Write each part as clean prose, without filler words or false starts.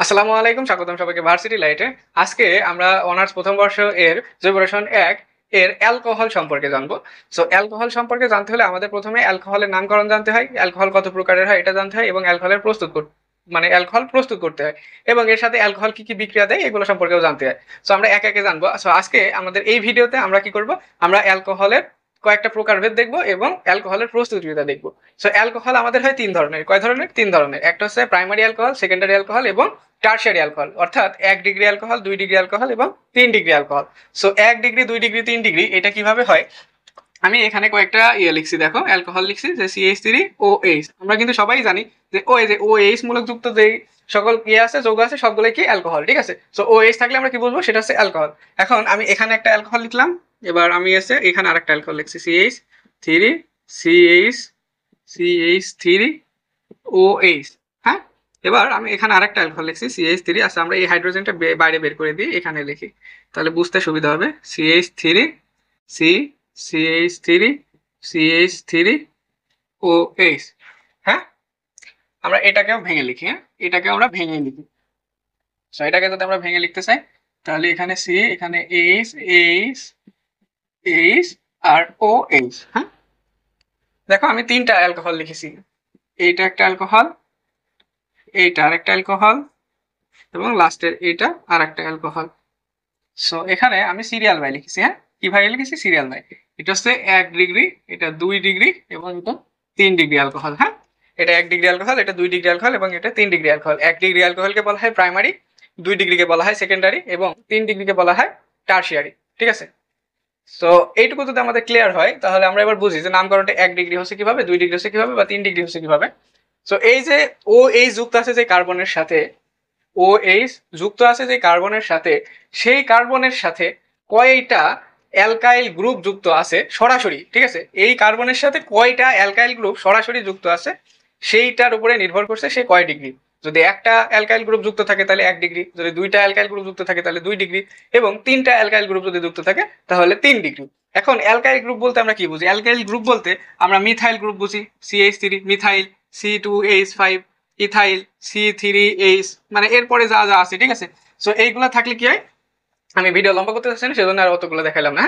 আসসালামু আলাইকুম, স্বাগতম সবাইকে ভার্সিটি লাইটে। আজকে আমরা অনার্স প্রথম বর্ষ এর জৈব রসায়ন 1 এর অ্যালকোহল সম্পর্কে জানবো। সো অ্যালকোহল সম্পর্কে জানতে হলে আমাদের প্রথমে অ্যালকোহলের নামকরণ জানতে হয়, অ্যালকোহল কত প্রকারের হয় এটা জানতে হয় এবং অ্যালকোহলের অ্যালকোহল প্রস্তুত করতে হয় এবং এর সাথে অ্যালকোহল কি কি বিক্রিয়া দেয় এগুলো সম্পর্কেও জানতে হয়। সো আমরা একে একে জানবো। সো আজকে আমাদের এই ভিডিওতে আমরা কি করব, আমরা অ্যালকোহলের কয়েকটা প্রকারভেদ দেখবো এবং অ্যালকোহলের প্রস্তুতিটা দেখবো। সো অ্যালকোহল আমাদের হয় তিন ধরনের। কয় ধরনের? তিন ধরনের। একটা হচ্ছে প্রাইমারি অ্যালকোহল, সেকেন্ডারি অ্যালকোহল এবং টারশিয়ারি অ্যালকোহল, অর্থাৎ 1 ডিগ্রি অ্যালকোহল, 2 ডিগ্রি অ্যালকোহল এবং 3 degree alcohol. So 1 degree, 2 degree, 3 degree এটা কিভাবে হয়, আমি এখানে কয়েকটা লিখছি। দেখো অ্যালকোহল লিখছি যে CH3OH। আমরা কিন্তু সবাই জানি যে এই যে OH মূলক যুক্ত যে সকল আছে, যৌগ আছে, সবগুলোই কি অ্যালকোহল। ঠিক আছে, সো OH থাকলে আমরা কি বলবো, সেটা হচ্ছে অ্যালকোহল। এখন আমি এখানে একটা অ্যালকোহল লিখলাম, এবার আমি এখানে আরেকটা অ্যালকোহল লিখছি CH3, CH3OH। হ্যাঁ, এবার আমি এখানে আরেকটা অ্যালকোহল লিখছি CH3। আচ্ছা, আমরা এই হাইড্রোজেনটা বাইরে বের করে দিই, এখানে লিখি, তাহলে বুঝতে সুবিধা হবে। CH3, C CH3, CH3OH। হ্যাঁ, আমরা এটাকেও ভেঙে লিখি। হ্যাঁ, এটাকে আমরা ভেঙে লিখি। সো এটাকে যদি আমরা ভেঙে লিখতে চাই, তাহলে এখানে সি, এখানে এইচ আর OH। হ্যাঁ, দেখো আমি তিনটা অ্যালকোহল লিখেছি। এইটা একটা অ্যালকোহল, এইটা আরেকটা অ্যালকোহল এবং লাস্টের এইটা আর একটা অ্যালকোহল। সো এখানে আমি সিরিয়াল বাই লিখেছি। হ্যাঁ, কি ভাই লিখেছি? Serial by. এটা হচ্ছে 1 ডিগ্রি, এটা 2 ডিগ্রি এবং এটা 3 ডিগ্রি অ্যালকোহল। হ্যাঁ, এটা 1 ডিগ্রি অ্যালকোহল, এটা 2 ডিগ্রি অ্যালকোহল এবং এটা 3 ডিগ্রি অ্যালকোহল। 1 ডিগ্রি অ্যালকোহলকে বলা হয় প্রাইমারি, 2 ডিগ্রিকে বলা হয় সেকেন্ডারি এবং 3 ডিগ্রিকে বলা হয় টারশিয়ারি। ঠিক আছে, সো এইটুকু যদি আমাদের ক্লিয়ার হয় তাহলে আমরা এবার বুঝি যে নামকরণটা 1 ডিগ্রি হচ্ছে কিভাবে, 2 ডিগ্রি হচ্ছে কিভাবে বা 3 ডিগ্রি হচ্ছে কিভাবে। সো এই যে OH যুক্ত আছে যে কার্বনের সাথে, OH যুক্ত আছে যে কার্বনের সাথে, সেই কার্বনের সাথে কয়টা অ্যালকাইল গ্রুপ যুক্ত আছে সরাসরি। ঠিক আছে, এই কার্বনের সাথে কয়টা অ্যালকাইল গ্রুপ সরাসরি যুক্ত আছে সেইটার উপরে নির্ভর করছে সে কয় ডিগ্রি। যদি একটা অ্যালকাইল গ্রুপ যুক্ত থাকে তাহলে 1 ডিগ্রি, যদি দুইটা অ্যালকাইল গ্রুপ যুক্ত থাকে তাহলে 2 ডিগ্রি এবং তিনটা অ্যালকাইল গ্রুপ যদি যুক্ত থাকে তাহলে 3 ডিগ্রি। এখন অ্যালকাইল গ্রুপ বলতে আমরা কি বুঝি? অ্যালকাইল গ্রুপ বলতে আমরা মিথাইল গ্রুপ বুঝি, CH3 methyl, C2H5 ethyl, C3H, মানে এরপরে যা যা আছে। ঠিক আছে, সো এইগুলা থাকলে কি হয়, আমি ভিডিও লম্বা করতে চাচ্ছি না সেজন্য আর অতগুলো দেখাইলাম না।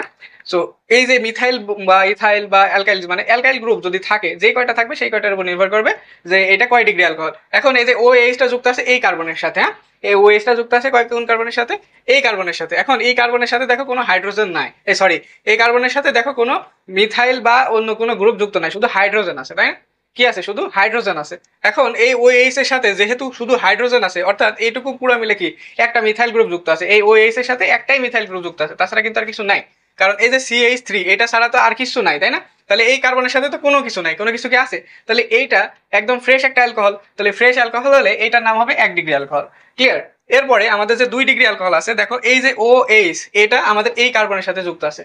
সো এই যে মিথাইল বা ইথাইল বা অ্যালকাইল, মানে অ্যালকাইল গ্রুপ যদি থাকে, যে কয়টা থাকবে সেই কয়টার উপর নির্ভর করবে যে এটা কয় ডিগ্রি অ্যালকোহল। এখন এই যে OH টা যুক্ত আছে এই কার্বনের সাথে, হ্যাঁ, এই OH টা যুক্ত আছে কোন কার্বনের সাথে? এই কার্বনের সাথে। এখন এই কার্বনের সাথে দেখো কোনো হাইড্রোজেন নাই, সরি, এই কার্বনের সাথে দেখো কোনো মিথাইল বা অন্য কোনো গ্রুপ যুক্ত নাই, শুধু হাইড্রোজেন আছে, তাই না? কি আছে? শুধু হাইড্রোজেন আছে। এখন এই OH এর সাথে যেহেতু শুধু হাইড্রোজেন আছে, অর্থাৎ এইটুকু পুরো মিলে কি একটা মিথাইল গ্রুপ যুক্ত আছে। এই OH এর সাথে একটাই মিথাইল গ্রুপ যুক্ত আছে, তাছাড়া কিন্তু আর কিছু নাই। কারণ এই যে CH3 এটা ছাড়া তো আর কিছু নাই, তাই না? তাহলে এই কার্বনের সাথে তো কোনো কিছু নাই, কোনো কিছু কি আছে? তাহলে এইটা একদম ফ্রেশ একটা অ্যালকোহল। তাহলে ফ্রেশ অ্যালকোহল হলে এইটার নাম হবে 1 ডিগ্রি অ্যালকোহল। ক্লিয়ার? এরপরে আমাদের যে 2 ডিগ্রি অ্যালকোহল আছে, দেখো এই যে OH এটা আমাদের এই কার্বনের সাথে যুক্ত আছে,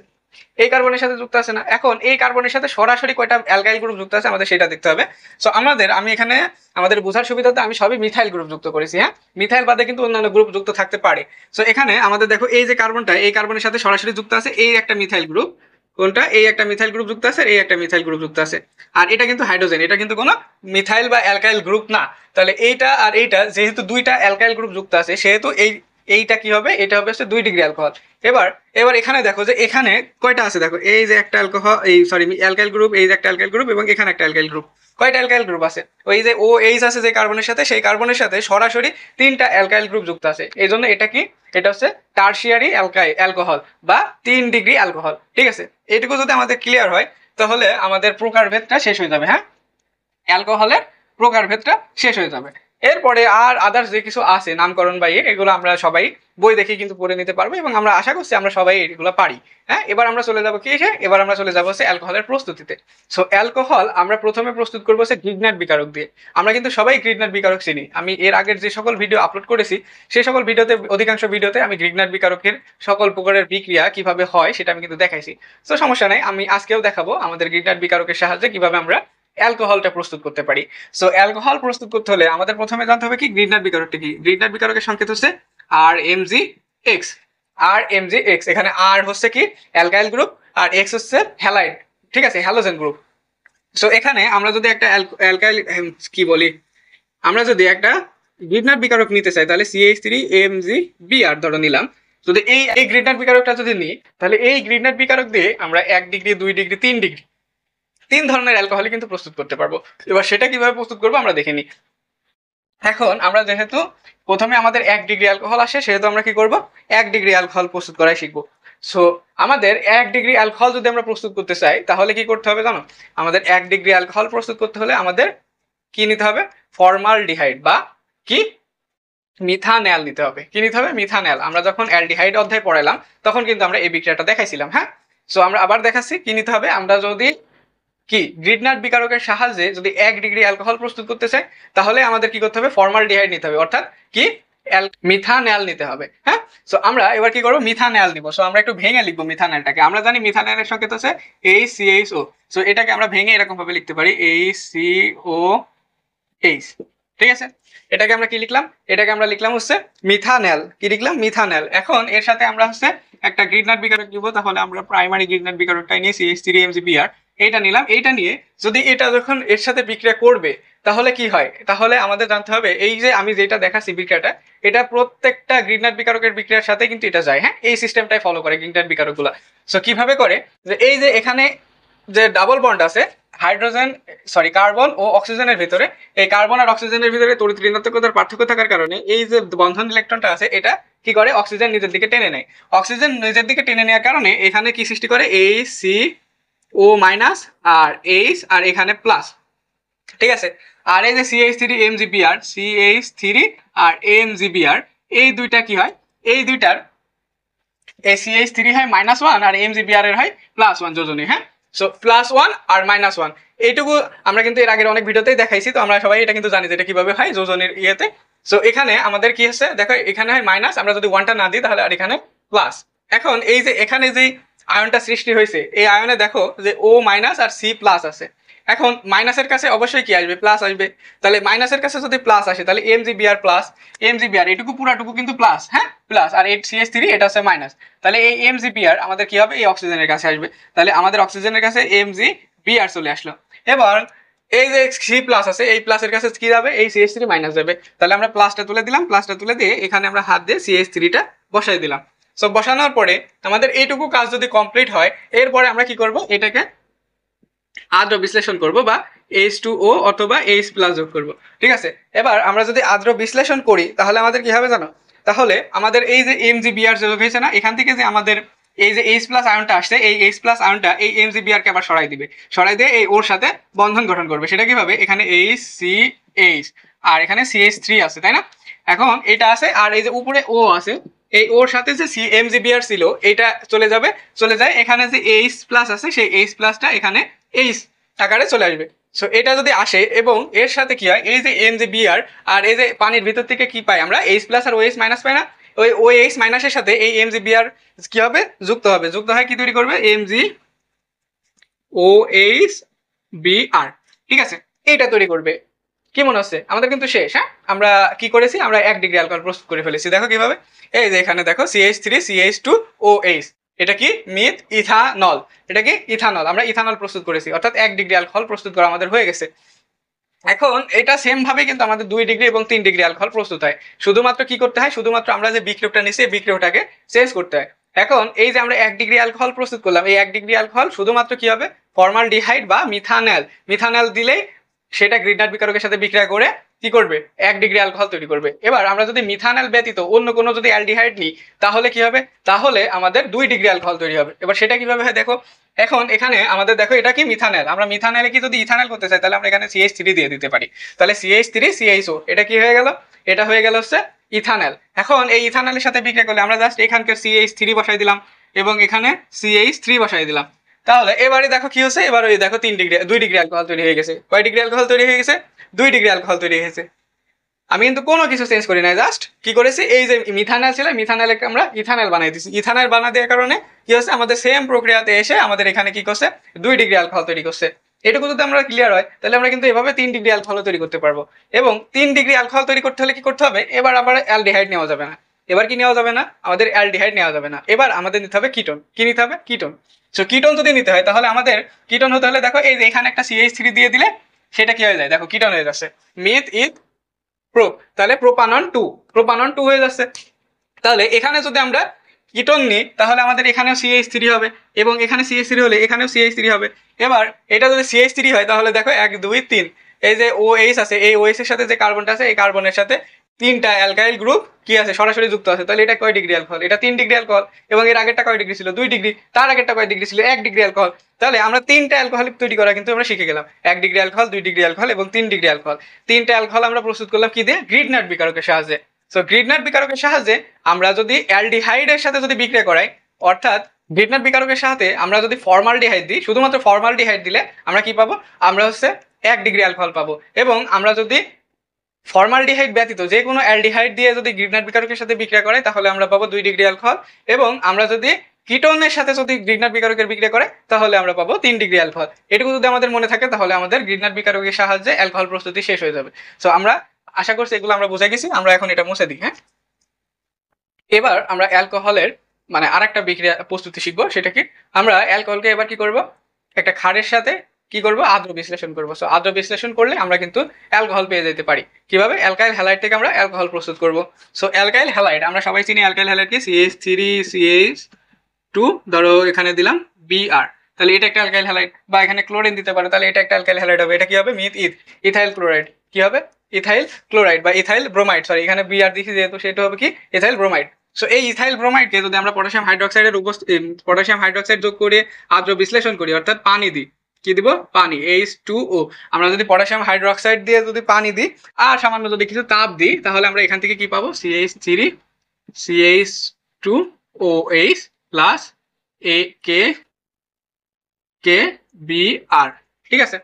এই কার্বনের সাথে যুক্ত আছে না? এখন এই কার্বনের সাথে সরাসরি কয়টা অ্যালকাইল গ্রুপ যুক্ত আছে আমাদের সেটা দেখতে হবে। সো আমি এখানে আমাদের বোঝার সুবিধাতে আমি সবই মিথাইল গ্রুপ যুক্ত করেছি। হ্যাঁ, মিথাইল বাদে কিন্তু অন্যান্য গ্রুপ যুক্ত থাকতে পারে। সো এখানে আমাদের দেখো এই যে কার্বনটা এই কার্বনের সাথে সরাসরি যুক্ত আছে এই একটা মিথাইল গ্রুপ, কোনটা? এই একটা মিথাইল গ্রুপ যুক্ত আছে, এই একটা মিথাইল গ্রুপ যুক্ত আছে। আর এটা কিন্তু হাইড্রোজেন, এটা কিন্তু কোনো মিথাইল বা অ্যালকাইল গ্রুপ না। তাহলে এইটা আর এইটা যেহেতু দুইটা অ্যালকাইল গ্রুপ যুক্ত আছে সেহেতু এইটা কি হবে? এটা হবে হচ্ছে 2 ডিগ্রি অ্যালকোহল। এবার এবার এখানে দেখো যে এখানে কয়টা আছে, দেখো এই যে একটা অ্যালকোহল, এই সরি অ্যালকাইল গ্রুপ, এই যে একটা অ্যালকাইল গ্রুপ এবং এখানে একটা অ্যালকাইল গ্রুপ। কয়টা অ্যালকাইল গ্রুপ আছে? ওই যে OH আছে যে কার্বনের সাথে, সেই কার্বনের সাথে সরাসরি তিনটা অ্যালকাইল গ্রুপ যুক্ত আছে। এই জন্য এটা কি, এটা হচ্ছে টারশিয়ারি অ্যালকোহল বা 3 ডিগ্রি অ্যালকোহল। ঠিক আছে, এইটুকু যদি আমাদের ক্লিয়ার হয় তাহলে আমাদের প্রকারভেদটা শেষ হয়ে যাবে। হ্যাঁ, অ্যালকোহলের প্রকারভেদটা শেষ হয়ে যাবে। এরপরে আর আদার্স যে কিছু আছে নামকরণ বা এগুলো আমরা সবাই বই দেখে কিন্তু পড়ে নিতে পারবো এবং আমরা আশা করছি আমরা সবাই এগুলো পারি। হ্যাঁ, এবার আমরা চলে যাবো কি, এবার আমরা চলে যাবো হচ্ছে অ্যালকোহলের প্রস্তুতিতে। সো অ্যালকোহল আমরা প্রথমে প্রস্তুত করবো হচ্ছে গ্রিগনাট বিকারক দিয়ে। আমরা কিন্তু সবাই গ্রিগনাট বিকারক চিনি। আমি এর আগের যে সকল ভিডিও আপলোড করেছি সেই সকল ভিডিওতে, অধিকাংশ ভিডিওতে আমি গ্রিগনাট বিকারকের সকল প্রকারের বিক্রিয়া কিভাবে হয় সেটা আমি কিন্তু দেখাইছি। তো সমস্যা নাই, আমি আজকেও দেখাবো আমাদের গ্রিগনাট বিকারকের সাহায্যে কিভাবে আমরা অ্যালকোহলটা প্রস্তুত করতে পারি। সো অ্যালকোহল প্রস্তুত করতে হলে আমাদের প্রথমে জানতে হবে কি গ্রিগনাট বিকারকটা কি। গ্রিগনাট বিকারকের সংকেত হচ্ছে RMgX। RMgX, এখানে R হচ্ছে কি অ্যালকাইল গ্রুপ আর X হচ্ছে হ্যালাইড, ঠিক আছে, হ্যালোজেন গ্রুপ। সো এখানে আমরা যদি একটা অ্যালকাইল কি বলি, আমরা যদি একটা গ্রিডনাট বিকারক নিতে চাই তাহলে CH3MgBr ধরো নিলাম। যদি এই গ্রিডনাট বিকারকটা যদি নিই তাহলে এই গ্রিডনাট বিকারক দিয়ে আমরা 1 ডিগ্রি 2 ডিগ্রি 3 ডিগ্রি 3 ধরনের অ্যালকোহল কিন্তু প্রস্তুত করতে পারবো। এবার সেটা কিভাবে প্রস্তুত করবো আমরা দেখে নিই। এখন আমরা যেহেতু প্রথমে আমাদের 1 ডিগ্রি অ্যালকোহল আসে সেহেতু আমরা কি করব 1 ডিগ্রি অ্যালকোহল প্রস্তুত করাই শিখবো। সো আমাদের 1 ডিগ্রি অ্যালকোহল যদি আমরা প্রস্তুত করতে চাই তাহলে কি করতে হবে জানো? আমাদের 1 ডিগ্রি অ্যালকোহল প্রস্তুত করতে হলে আমাদের কি নিতে হবে? ফর্মালডিহাইড বা কি মিথানল নিতে হবে। কি নিতে হবে? মিথানল। আমরা যখন অ্যালডিহাইড অধ্যায় পড়ালাম তখন কিন্তু আমরা এই বিক্রিয়াটা দেখাইছিলাম। হ্যাঁ, সো আমরা আবার দেখাচ্ছি কি নিতে হবে। আমরা যদি কি গ্রিডনাট বিকারকের সাহায্যে যদি 1 ডিগ্রি অ্যালকোহল প্রস্তুত করতে চাই তাহলে আমাদের কি করতে হবে? ফর্মালডিহাইড নিতে হবে, অর্থাৎ কি মিথানল নিতে হবে। হ্যাঁ, সো আমরা এবার কি করব? মিথানল নিব। সো আমরা একটু ভেঙে লিখবো মিথানলটাকে। আমরা জানি মিথানলের সংকেত আছে HCHO। সো এটাকে আমরা ভেঙে এরকম ভাবে লিখতে পারি HCOH। ঠিক আছে, এটাকে আমরা কি লিখলাম? এটাকে আমরা লিখলাম হচ্ছে মিথানল। কি লিখলাম? মিথানল। এখন এর সাথে আমরা হচ্ছে একটা গ্রিডনাট বিকারক নিব, তাহলে আমরা প্রাইমারি গ্রিডনাট বিকারকটাই নিয়ে CH3MgBr এইটা নিলাম। এইটা নিয়ে যদি এটা যখন এর সাথে বিক্রিয়া করবে তাহলে কি হয়? তাহলে আমাদের জানতে হবে এই যে আমি যেটা দেখাচ্ছি বিক্রিয়াটা, এটা প্রত্যেকটা গ্রিডনাট বিকারকের বিক্রিয়ার সাথে কিন্তু এটা যায়। হ্যাঁ, এই সিস্টেমটাই ফলো করে গ্রিডনাট বিকারকগুলো। সো কিভাবে করে? যে এই যে এখানে যে ডাবল বন্ড আছে হাইড্রোজেন কার্বন ও অক্সিজেনের ভিতরে, এই কার্বন আর অক্সিজেনের ভিতরে তড়িৎ ঋণাত্মকতার পার্থক্য থাকার কারণে এই যে বন্ধন ইলেকট্রনটা আছে এটা কি করে? অক্সিজেন নিজের দিকে টেনে নেয়। অক্সিজেন নিজের দিকে টেনে নেওয়ার কারণে এখানে কি সৃষ্টি করে? HCO মাইনাস আর H আর এখানে প্লাস। ঠিক আছে, আর এই যে CH3 আর MgBr এই দুইটা কি হয়? এই দুইটার CH3 হয় -1 আর MgBr এর হয় +1 যোজনী। হ্যাঁ, সো +1 আর -1 এইটুকু আমরা কিন্তু এর আগের অনেক ভিডিওতেই দেখাইছি। তো আমরা সবাই এটা কিন্তু জানি যে এটা কিভাবে হয় যোজনীর ইয়েতে। সো এখানে আমাদের কি হচ্ছে দেখো, এখানে হয় মাইনাস, আমরা যদি 1টা না দিই তাহলে আর এখানে প্লাস। এখন এই যে এখানে যে আয়নটা সৃষ্টি হয়েছে এই আয়নে দেখো যে O মাইনাস আর C প্লাস আছে। এখন মাইনাসের কাছে অবশ্যই কি আসবে? প্লাস আসবে। তাহলে মাইনাসের কাছে যদি প্লাস আসে তাহলে MgBr প্লাস, MgBr এটুকু পুরাটুকু কিন্তু প্লাস। হ্যাঁ, প্লাস, আর এই CH3 এটা হচ্ছে মাইনাস। তাহলে এই MgBr আমাদের কি হবে? এই অক্সিজেনের কাছে আসবে। তাহলে আমাদের অক্সিজেনের কাছে MgBr চলে আসলো। এবার এই যে C প্লাস আছে এই প্লাসের কাছে কি যাবে? এই CH3 মাইনাস যাবে। তাহলে আমরা প্লাসটা তুলে দিলাম, প্লাসটা তুলে দিয়ে এখানে আমরা হাত দিয়ে CH3টা বসাই দিলাম। সো বসানোর পরে আমাদের এইটুকু কাজ যদি কমপ্লিট হয় এরপরে আমরা কি করব? এটাকে আদ্র বিশ্লেষণ করব বা H2O অথবা H+ যোগ করব। ঠিক আছে, এবার আমরা যদি আদ্র বিশ্লেষণ করি তাহলে আমাদের কি হবে জানো? তাহলে আমাদের এই যে MgBr যোগ হয়েছে না, এখান থেকে যে আমাদের এই যে H+ আয়নটা আসছে এই H+ আয়নটা এই MgBr কে আবার সরাই দিবে। সরাই দিয়ে এই ওর সাথে বন্ধন গঠন করবে। সেটা কিভাবে? এখানে HCH আর এখানে CH3 আছে, তাই না? এখন এটা আছে আর এই যে উপরে O আছে, এই ওর সাথে যে MgBr ছিল এটা চলে যাবে, চলে যায় এখানে যে H+ আছে সেই H+টা এখানে H আকারে চলে আসবে। সো এটা যদি আসে এবং এর সাথে কি হয়? এই যে MgBr আর এই যে পানির ভিতর থেকে কি পাই আমরা? H+ আর OH মাইনাস পাই না? ওই OH মাইনাসের সাথে এই MgBr কি হবে? যুক্ত হবে। যুক্ত হয় কি তৈরি করবে? MgOH-Br। ঠিক আছে, এইটা তৈরি করবে। কি মনে হচ্ছে? আমাদের কিন্তু শেষ। হ্যাঁ, আমরা কি করেছি? আমরা 1 ডিগ্রি অ্যালকোহল প্রস্তুত করে ফেলেছি। দেখো কিভাবে? এই যে এখানে দেখো CH3 CH2OH, এটা কি? ইথানল। এটা কি? ইথানল। আমরা ইথানল প্রস্তুত করেছি, অর্থাৎ 1 ডিগ্রি অ্যালকোহল প্রস্তুত করা আমাদের হয়ে গেছে। এখন এটা সেম ভাবে কিন্তু আমাদের 2 ডিগ্রি এবং 3 ডিগ্রি অ্যালকোহল প্রস্তুত হয়। শুধুমাত্র কি করতে হয়? শুধুমাত্র আমরা যে বিক্রিয়কটা নিছি এই বিক্রিয়কটাকে চেঞ্জ করতে হয়। এখন এই যে আমরা 1 ডিগ্রি অ্যালকোহল প্রস্তুত করলাম, এই 1 ডিগ্রি অ্যালকোহল শুধুমাত্র কি হবে? ফর্মালডিহাইড বা মিথানল। মিথানল দিলেই সেটা গ্রিডনাট বিকারকের সাথে বিক্রিয়া করে কি করবে? 1 ডিগ্রি অ্যালকোহল তৈরি করবে। এবার আমরা যদি মিথানল ব্যতীত অন্য কোনো যদি অ্যালডিহাইড নিই তাহলে কি হবে? তাহলে আমাদের 2 ডিগ্রি অ্যালকোহল তৈরি হবে। এবার সেটা কিভাবে হয় দেখো। এখন এখানে আমাদের দেখো এটা কি? মিথানল। আমরা মিথানলে কি যদি ইথানল করতে চাই তাহলে আমরা এখানে CH3 দিয়ে দিতে পারি। তাহলে CH3 CHO এটা কি হয়ে গেল? এটা হয়ে গেল হচ্ছে ইথানল। এখন এই ইথানলের সাথে বিক্রিয়া করলে আমরা জাস্ট এখানকার CH3 বসাই দিলাম এবং এখানে CH3 বসাই দিলাম। তাহলে এবারে দেখো কি হচ্ছে? এবার ওই দেখো 2 ডিগ্রি অ্যালকোহল তৈরি হয়ে গেছে। কয় ডিগ্রি অ্যালকোহল তৈরি হয়ে গেছে? 2 ডিগ্রি অ্যালকোহল তৈরি হয়ে গেছে। আমি কিন্তু কোনো কিছু চেঞ্জ করি নাই, জাস্ট কি করেছি? এই যে মিথানল ছিল মিথানলকে আমরা ইথানল বানাই দিয়েছি। ইথানল বানা দেওয়ার কারণে কি হচ্ছে? আমাদের সেম প্রক্রিয়াতে এসে আমাদের এখানে কি করছে? 2 ডিগ্রি অ্যালকোহল তৈরি করছে। এটুকু যদি আমরা ক্লিয়ার হয় তাহলে আমরা কিন্তু এভাবে 3 ডিগ্রি অ্যালকোহল তৈরি করতে পারবো। এবং 3 ডিগ্রি অ্যালকোহল তৈরি করতে হলে কি করতে হবে? এবার আবার অ্যালডিহাইড নেওয়া যাবে না। এবার কি নেওয়া যাবে না? আমাদের অ্যালডিহাইড নেওয়া যাবে না। এবার আমাদের নিতে হবে কিটোন। কি নিতে হবে? কিটোন। সো কিটোন যদি নিতে হয় তাহলে আমাদের কিটোন হতে হলে দেখো এই যে এখানে একটা CH3 দিয়ে দিলে সেটা কি হয়ে যায়? দেখো কিটোন হয়ে যাচ্ছে। মিথ ইথ প্রো, তাহলে প্রোপানন টু হয়ে যাচ্ছে। তাহলে এখানে যদি আমরা কিটোন নিই তাহলে আমাদের এখানেও CH3 হবে এবং এখানে CH3 হলে এখানেও CH3 হবে। এবার এটা যদি CH3 হয় তাহলে দেখো 1 2 3 এই যে OH আছে, এই OH এর সাথে যে কার্বনটা আছে এই কার্বনের সাথে তিনটা অ্যালকাইল গ্রুপ কি আছে সরাসরি যুক্ত আছে। তাহলে এটা কয় ডিগ্রি অ্যালকোহল? এটা 3 ডিগ্রি অ্যালকোহল। এবং এর আগেরটা কয় ডিগ্রি ছিল? 2 ডিগ্রি। তার আগেরটা কয় ডিগ্রি ছিল? 1 ডিগ্রি অ্যালকোহল। তাহলে আমরা তিনটা অ্যালকোহল তৈরি করা কিন্তু আমরা শিখে গেলাম। 1 ডিগ্রি অ্যালকোহল, 2 ডিগ্রি অ্যালকোহল এবং 3 ডিগ্রি অ্যালকোহল। তিনটা অ্যালকোহল আমরা প্রস্তুত করলাম কি দিয়ে? গ্রিডনাট বিকারকের সাহায্যে। সো গ্রিডনাট বিকারকের সাহায্যে আমরা যদি অ্যালডিহাইডের সাথে যদি বিক্রিয়া করাই, অর্থাৎ গ্রিডনাট বিকারকের সাথে আমরা যদি ফর্মালডিহাইড দিই, শুধুমাত্র ফর্মালডিহাইড দিলে আমরা কি পাবো? আমরা হচ্ছে 1 ডিগ্রি অ্যালকোহল পাবো। এবং আমরা যদি ফর্মালডিহাইড ব্যতীত যে কোনো অ্যালডিহাইড দিয়ে যদি গ্রিডনাট বিকারকের সাথে বিক্রিয়া করাই তাহলে আমরা পাবো 2 ডিগ্রি অ্যালকোহল। এবং আমরা যদি কিটোনের সাথে যদি গ্রিডনাট বিকারকের বিক্রিয়া করে তাহলে আমরা পাবো 3 ডিগ্রি অ্যালকোহল। এটুকু যদি আমাদের মনে থাকে তাহলে আমাদের গ্রিডনাট বিকারকের সাহায্যে অ্যালকোহল প্রস্তুতি শেষ হয়ে যাবে। সো আমরা আশা করছি এগুলো আমরা বুঝে গেছি। আমরা এখন এটা মুছে দিই। হ্যাঁ, এবার আমরা অ্যালকোহলের মানে আরেকটা বিক্রিয়া প্রস্তুতি শিখবো। সেটা কি? আমরা অ্যালকোহলকে এবার কি করব? একটা ক্ষারের সাথে কি করব? আদ্র বিশ্লেষণ করব। সো আদ্র বিশ্লেষণ করলে আমরা কিন্তু অ্যালকোহল পেয়ে যেতে পারি। কিভাবে? অ্যালকাইল হ্যালাইড থেকে আমরা অ্যালকোহল প্রস্তুত করব। সো অ্যালকাইল হ্যালাইড আমরা সবাই চিনি। অ্যালকাইল হ্যালাইড কি? CH3CH2, ধরো এখানে দিলাম Br, তাহলে এটা একটা অ্যালকাইল হ্যালাইড। বা এখানে ক্লোরিন দিতে পারে, তাহলে এটা একটা অ্যালকাইল হ্যালাইড হবে। এটা কি হবে? Ethyl chloride. কি হবে? ইথাইল ক্লোরাইড বা ইথাইল ব্রোমাইড। সরি, এখানে Br দিছি যেহেতু সেটা হবে কি? Ethyl bromide. সো এই ইথাইল ব্রোমাইডকে যদি আমরা পটাশিয়াম হাইড্রোক্সাইড যোগ করে আদ্র বিশ্লেষণ করি, অর্থাৎ পানি দিই, কি দিব? পানি, H2O। আমরা যদি পটাশিয়াম হাইড্রোক্সাইড দিয়ে যদি পানি দিই আর সামান্য যদি কিছু তাপ দিই তাহলে আমরা এখান থেকে কি পাবো? CH3CH2OH plus KBr। ঠিক আছে,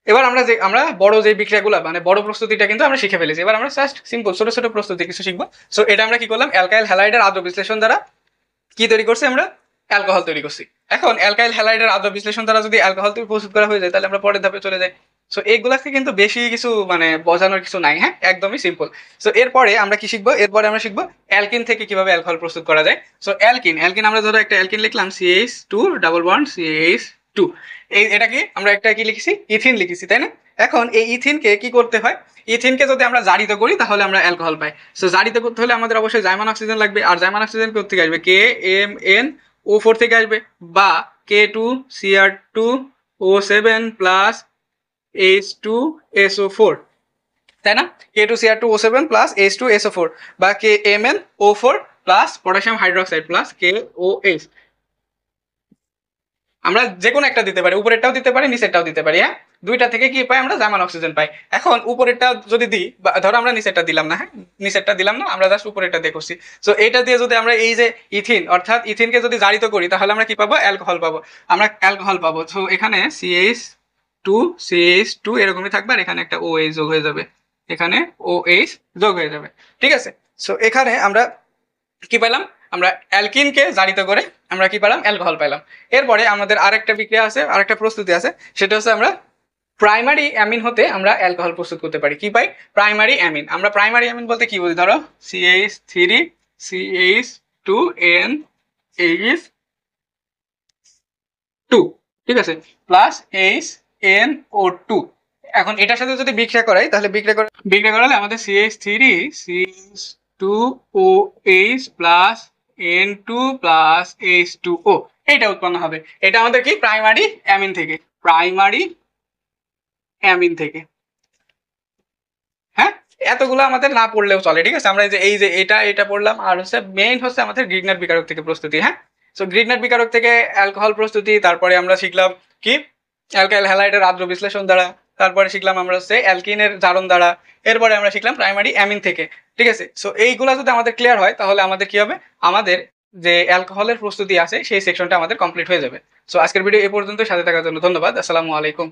এবার আমরা বড় যে বিক্রিয়াগুলো মানে বড় প্রস্তুতিটা কিন্তু আমরা শিখে ফেলেছি। এবার আমরা জাস্ট সিম্পল ছোট ছোট প্রস্তুতি কিছু শিখবো। সো এটা আমরা কি করলাম? অ্যালকাইল হ্যালাইডের আদ্র বিশ্লেষণ দ্বারা কি তৈরি করছি? আমরা অ্যালকোহল তৈরি করছি। এখন অ্যালকাইল হ্যালাইডের আদ্র বিশ্লেষণ দ্বারা যদি অ্যালকোহল তৈরি প্রস্তুত করা হয়ে যায় তাহলে আমরা পরের ধাপে চলে যাই। সো এইগুলাকে কিন্তু বেশি কিছু মানে বোঝানোর কিছু নাই। হ্যাঁ, একদমই সিম্পল। সো এরপরে আমরা কি শিখবো? এরপরে আমরা শিখবো অ্যালকিন থেকে কিভাবে অ্যালকোহল প্রস্তুত করা যায়। সো অ্যালকিন আমরা ধরো একটা অ্যালকিন লিখলাম CH2 ডাবল বন্ড CH2। এটা কি? আমরা একটা কি লিখেছি? ইথিন লিখেছি, তাই না? এখন এই ইথিনকে কি করতে হয়? ইথিনকে যদি আমরা জারিত করি তাহলে আমরা অ্যালকোহল পাই। সো জারিত করতে হলে আমাদের অবশ্যই জাইমান অক্সিজেন লাগবে। আর জাইমান অক্সিজেন কোথা থেকে আসবে? KMnO4 থেকে আসবে, বা K2Cr2O7 প্লাস H2SO4, তাই না? K2Cr2O7 প্লাস H2SO4 বা KMnO4 plus potassium hydroxide plus KOH। আমরা যে কোনো একটা দিতে পারি, উপরেরটাও দিতে পারি, নিচেরটাও দিতে পারি। হ্যাঁ, দুইটা থেকে কি পাই? আমরা জার্মান অক্সিজেন পাই। এখন উপরেরটা যদি দিই, ধরো আমরা নিচেরটা দিলাম না, হ্যাঁ নিচেরটা দিলাম না, আমরা জাস্ট উপরেরটা দিয়ে করছি। সো এইটা দিয়ে যদি আমরা এই যে ইথিন, অর্থাৎ ইথিনকে যদি জারিত করি তাহলে আমরা কি পাবো? অ্যালকোহল পাবো। আমরা অ্যালকোহল পাবো। সো এখানে CH2 এরকমই থাকবে আর এখানে একটা OH যোগ হয়ে যাবে, এখানে OH যোগ হয়ে যাবে। ঠিক আছে, সো এখানে আমরা কি পেলাম? আমরা অ্যালকিনকে জারিত করে আমরা কি পেলাম? অ্যালকোহল পেলাম। এরপরে আমাদের আরেকটা বিক্রিয়া আছে, আরেকটা প্রস্তুতি আছে, সেটা হচ্ছে আমরা প্রাইমারি অ্যামিন হতে আমরা অ্যালকোহল প্রস্তুত করতে পারি। কি পাই? Primary amine. আমরা প্রাইমারি অ্যামিন বলতে কি বুঝি? ধরো CH3CH2NH2, ঠিক আছে, প্লাস HNO2। এখন এটার সাথে যদি বিক্রিয়া করাই তাহলে বিক্রিয়া করালে আমাদের CH3CH2OH plus N2 plus H2O এইটা উৎপন্ন হবে। এটা আমাদের কি? প্রাইমারি অ্যামিন থেকে। হ্যাঁ, এতগুলো আমাদের না পড়লেও চলে। ঠিক আছে, আমরা এই যে এটা পড়লাম। আর হচ্ছে মেইন হচ্ছে আমাদের গ্রিগনাট বিকারক থেকে প্রস্তুতি। হ্যাঁ, সো গ্রিগনাট বিকারক থেকে অ্যালকোহল প্রস্তুতি। তারপরে আমরা শিখলাম কি? অ্যালকাইল হ্যালাইডের আদ্র বিশ্লেষণ দ্বারা। তারপরে শিখলাম আমরা হচ্ছে অ্যালকিনের জারণ দ্বারা। এরপরে আমরা শিখলাম প্রাইমারি অ্যামিন থেকে। ঠিক আছে, সো এইগুলা যদি আমাদের ক্লিয়ার হয় তাহলে আমাদের কি হবে? আমাদের যে অ্যালকোহলের প্রস্তুতি আছে সেই সেকশনটা আমাদের কমপ্লিট হয়ে যাবে। সো আজকের ভিডিও এ পর্যন্ত। সাথে থাকার জন্য ধন্যবাদ। আসসালামু আলাইকুম।